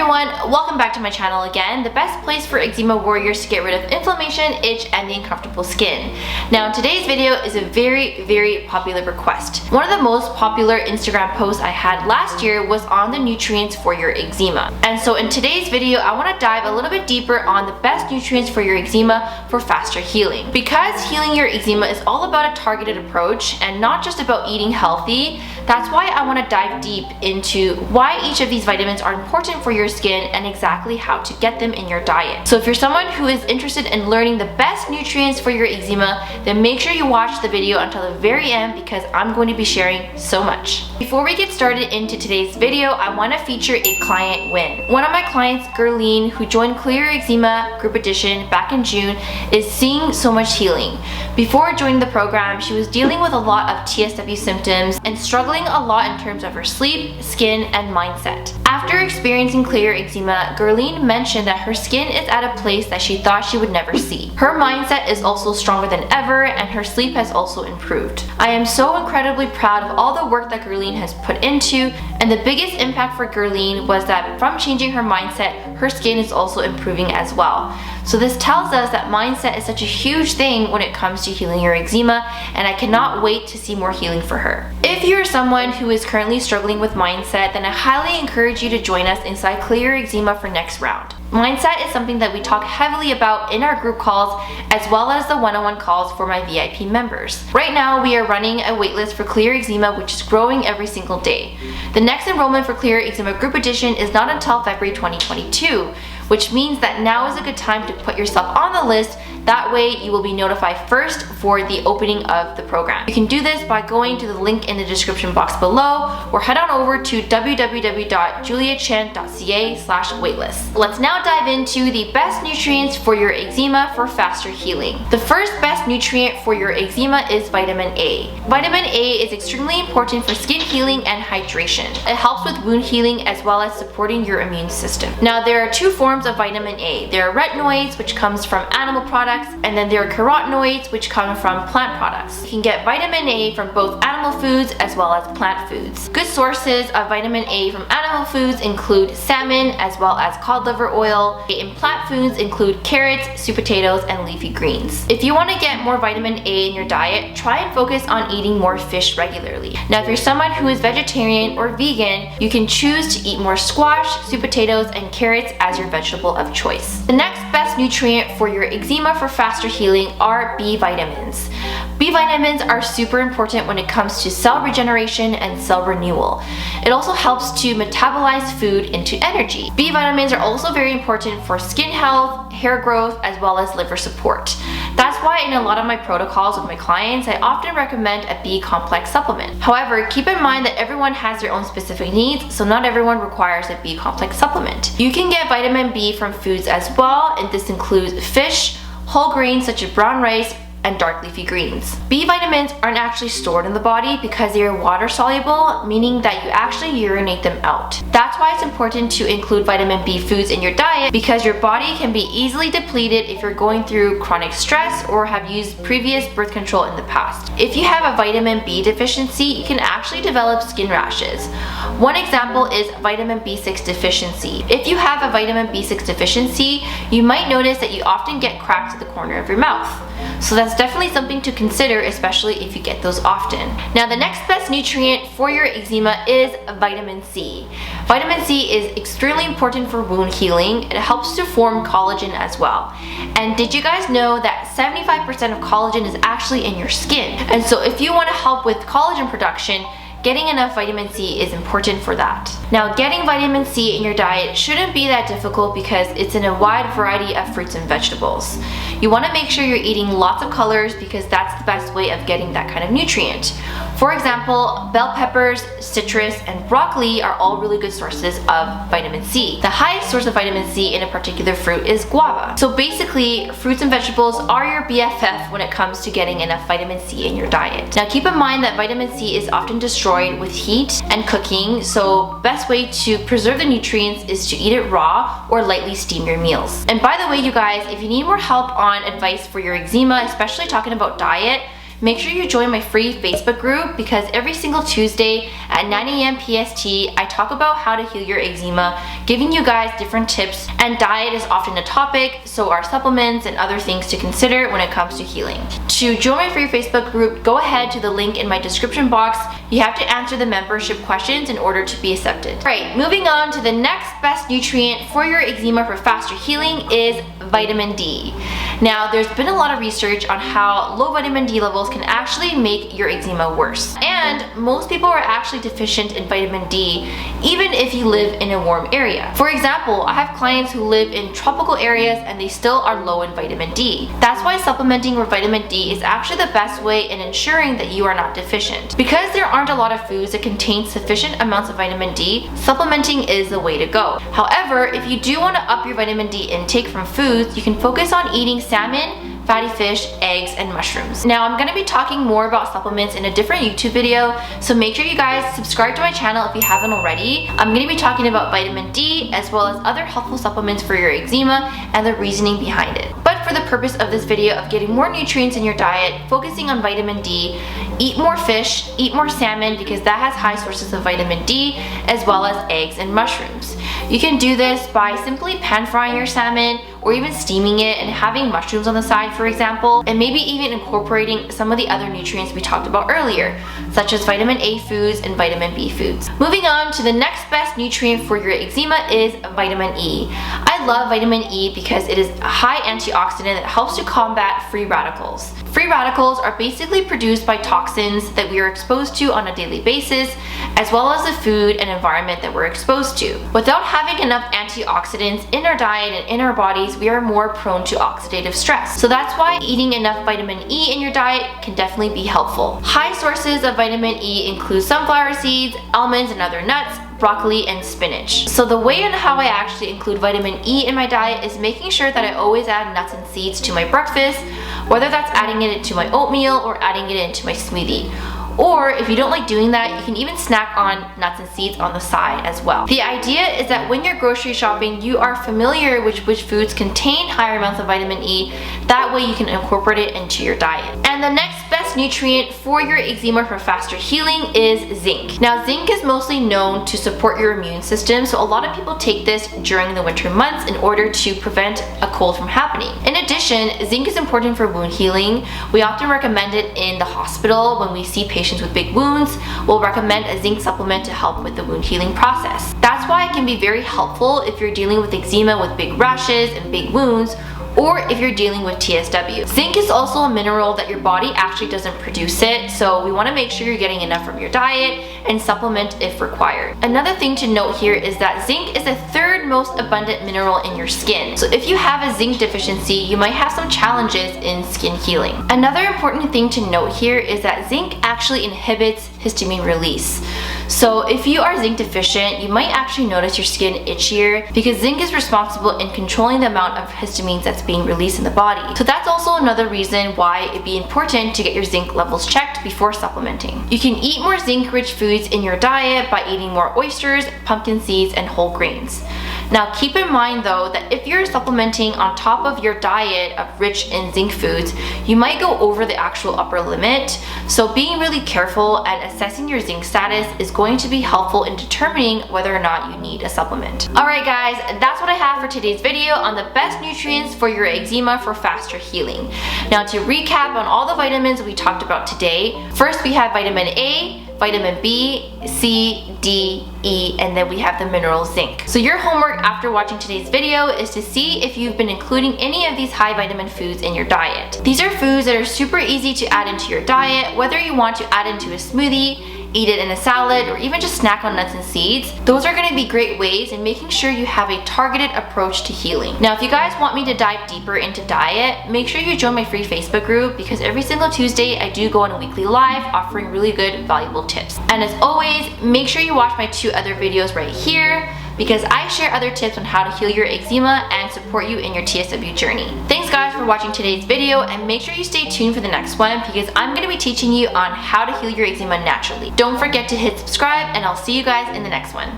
everyone, welcome back to my channel again, the best place for eczema warriors to get rid of inflammation, itch, and the uncomfortable skin. Now today's video is a very popular request. One of the most popular Instagram posts I had last year was on the nutrients for your eczema. And so in today's video, I want to dive a little bit deeper on the best nutrients for your eczema for faster healing. Because healing your eczema is all about a targeted approach and not just about eating healthy, that's why I want to dive deep into why each of these vitamins are important for your skin and exactly how to get them in your diet. So if you're someone who is interested in learning the best nutrients for your eczema, then make sure you watch the video until the very end because I'm going to be sharing so much. Before we get started into today's video, I want to feature a client win. One of my clients, Gerline, who joined Clear Eczema Group Edition back in June, is seeing so much healing. Before joining the program, she was dealing with a lot of TSW symptoms and struggling a lot in terms of her sleep, skin, and mindset. After experiencing Clear Eczema, Gerline mentioned that her skin is at a place that she thought she would never see. Her mindset is also stronger than ever, and her sleep has also improved. I am so incredibly proud of all the work that Gerline has put into, and the biggest impact for Gerline was that from changing her mindset, her skin is also improving as well. So this tells us that mindset is such a huge thing when it comes to healing your eczema, and I cannot wait to see more healing for her. If you're someone who is currently struggling with mindset, then I highly encourage you to join us inside Clear Eczema for next round. Mindset is something that we talk heavily about in our group calls as well as the one-on-one calls for my VIP members. Right now we are running a waitlist for Clear Eczema, which is growing every single day. The next enrollment for Clear Eczema Group Edition is not until February 2022, which means that now is a good time to put yourself on the list. That way you will be notified first for the opening of the program. You can do this by going to the link in the description box below or head on over to www.juliachien.ca/waitlist. Let's now dive into the best nutrients for your eczema for faster healing. The first best nutrient for your eczema is vitamin A. Vitamin A is extremely important for skin healing and hydration. It helps with wound healing as well as supporting your immune system. Now there are two forms of vitamin A. There are retinoids, which comes from animal products, and then there are carotenoids, which come from plant products. You can get vitamin A from both animal foods as well as plant foods. Good sources of vitamin A from animal foods include salmon as well as cod liver oil. In plant foods include carrots, sweet potatoes, and leafy greens. If you want to get more vitamin A in your diet, try and focus on eating more fish regularly. Now if you're someone who is vegetarian or vegan, you can choose to eat more squash, sweet potatoes, and carrots as your vegetable of choice. The next best nutrient for your eczema for faster healing are B vitamins. B vitamins are super important when it comes to cell regeneration and cell renewal. It also helps to metabolize food into energy. B vitamins are also very important for skin health, hair growth, as well as liver support. That's why in a lot of my protocols with my clients, I often recommend a B complex supplement. However, keep in mind that everyone has their own specific needs, so not everyone requires a B complex supplement. You can get vitamin B from foods as well, and this includes fish, whole grains such as brown rice, and dark leafy greens. B vitamins aren't actually stored in the body because they are water soluble, meaning that you actually urinate them out. That's why it's important to include vitamin B foods in your diet, because your body can be easily depleted if you're going through chronic stress or have used previous birth control in the past. If you have a vitamin B deficiency, you can actually develop skin rashes. One example is vitamin B6 deficiency. If you have a vitamin B6 deficiency, you might notice that you often get cracks at the corner of your mouth. So that's definitely something to consider, especially if you get those often. Now the next best nutrient for your eczema is vitamin C. Vitamin C is extremely important for wound healing. It helps to form collagen as well. And did you guys know that 75% of collagen is actually in your skin? And so if you want to help with collagen production, getting enough vitamin C is important for that. Now getting vitamin C in your diet shouldn't be that difficult because it's in a wide variety of fruits and vegetables. You want to make sure you're eating lots of colors because that's the best way of getting that kind of nutrient. For example, bell peppers, citrus, and broccoli are all really good sources of vitamin C. The highest source of vitamin C in a particular fruit is guava. So basically, fruits and vegetables are your BFF when it comes to getting enough vitamin C in your diet. Now keep in mind that vitamin C is often destroyed with heat and cooking, so best way to preserve the nutrients is to eat it raw or lightly steam your meals. And by the way, you guys, if you need more help on advice for your eczema, especially talking about diet, make sure you join my free Facebook group because every single Tuesday at 9 a.m. PST, I talk about how to heal your eczema, giving you guys different tips, and diet is often a topic, so are supplements and other things to consider when it comes to healing. To join my free Facebook group, go ahead to the link in my description box. You have to answer the membership questions in order to be accepted. Alright, moving on to the next best nutrient for your eczema for faster healing is vitamin D. Now, there's been a lot of research on how low vitamin D levels can actually make your eczema worse. And most people are actually deficient in vitamin D, even if you live in a warm area. For example, I have clients who live in tropical areas and they still are low in vitamin D. That's why supplementing with vitamin D is actually the best way in ensuring that you are not deficient. Because there aren't a lot of foods that contain sufficient amounts of vitamin D, supplementing is the way to go. However, if you do want to up your vitamin D intake from foods, you can focus on eating salmon, fatty fish, eggs, and mushrooms. Now, I'm going to be talking more about supplements in a different YouTube video, so make sure you guys subscribe to my channel if you haven't already. I'm going to be talking about vitamin D as well as other helpful supplements for your eczema and the reasoning behind it. But for the purpose of this video of getting more nutrients in your diet, focusing on vitamin D, eat more fish, eat more salmon because that has high sources of vitamin D, as well as eggs and mushrooms. You can do this by simply pan frying your salmon or even steaming it and having mushrooms on the side, for example, and maybe even incorporating some of the other nutrients we talked about earlier, such as vitamin A foods and vitamin B foods. Moving on to the next best nutrient for your eczema is vitamin E. I love vitamin E because it is a high antioxidant that helps to combat free radicals. Free radicals are basically produced by toxins that we are exposed to on a daily basis, as well as the food and environment that we're exposed to. Without having enough antioxidants in our diet and in our bodies, we are more prone to oxidative stress. So that's why eating enough vitamin E in your diet can definitely be helpful. High sources of vitamin E include sunflower seeds, almonds and other nuts, broccoli, and spinach. So the way and how I actually include vitamin E in my diet is making sure that I always add nuts and seeds to my breakfast, whether that's adding it into my oatmeal or adding it into my smoothie. Or if you don't like doing that, you can even snack on nuts and seeds on the side as well. The idea is that when you're grocery shopping, you are familiar with which foods contain higher amounts of vitamin E. That way you can incorporate it into your diet. And the next best nutrient for your eczema for faster healing is zinc. Now, zinc is mostly known to support your immune system, so a lot of people take this during the winter months in order to prevent a cold from happening. In addition, zinc is important for wound healing. We often recommend it in the hospital when we see patients with big wounds. We'll recommend a zinc supplement to help with the wound healing process. That's why it can be very helpful if you're dealing with eczema with big rashes and big wounds, or if you're dealing with TSW. Zinc is also a mineral that your body actually doesn't produce it, so we want to make sure you're getting enough from your diet and supplement if required. Another thing to note here is that zinc is the third most abundant mineral in your skin. So if you have a zinc deficiency, you might have some challenges in skin healing. Another important thing to note here is that zinc actually inhibits histamine release. So if you are zinc deficient, you might actually notice your skin itchier because zinc is responsible in controlling the amount of histamines that's being released in the body. So that's also another reason why it'd be important to get your zinc levels checked before supplementing. You can eat more zinc-rich foods in your diet by eating more oysters, pumpkin seeds, and whole grains. Now keep in mind though that if you're supplementing on top of your diet of rich in zinc foods, you might go over the actual upper limit. So being really careful and assessing your zinc status is going to be helpful in determining whether or not you need a supplement. Alright guys, that's what I have for today's video on the best nutrients for your eczema for faster healing. Now to recap on all the vitamins we talked about today, first we have vitamin A, vitamin B, C, D, E, and then we have the mineral zinc. So your homework after watching today's video is to see if you've been including any of these high vitamin foods in your diet. These are foods that are super easy to add into your diet, whether you want to add into a smoothie, eat it in a salad, or even just snack on nuts and seeds. Those are going to be great ways in making sure you have a targeted approach to healing. Now, if you guys want me to dive deeper into diet, make sure you join my free Facebook group because every single Tuesday I do go on a weekly live offering really good, valuable tips. And as always, make sure you watch my 2 other videos right here because I share other tips on how to heal your eczema and support you in your TSW journey. Thanks guys for watching today's video, and make sure you stay tuned for the next one because I'm going to be teaching you on how to heal your eczema naturally. Don't forget to hit subscribe, and I'll see you guys in the next one.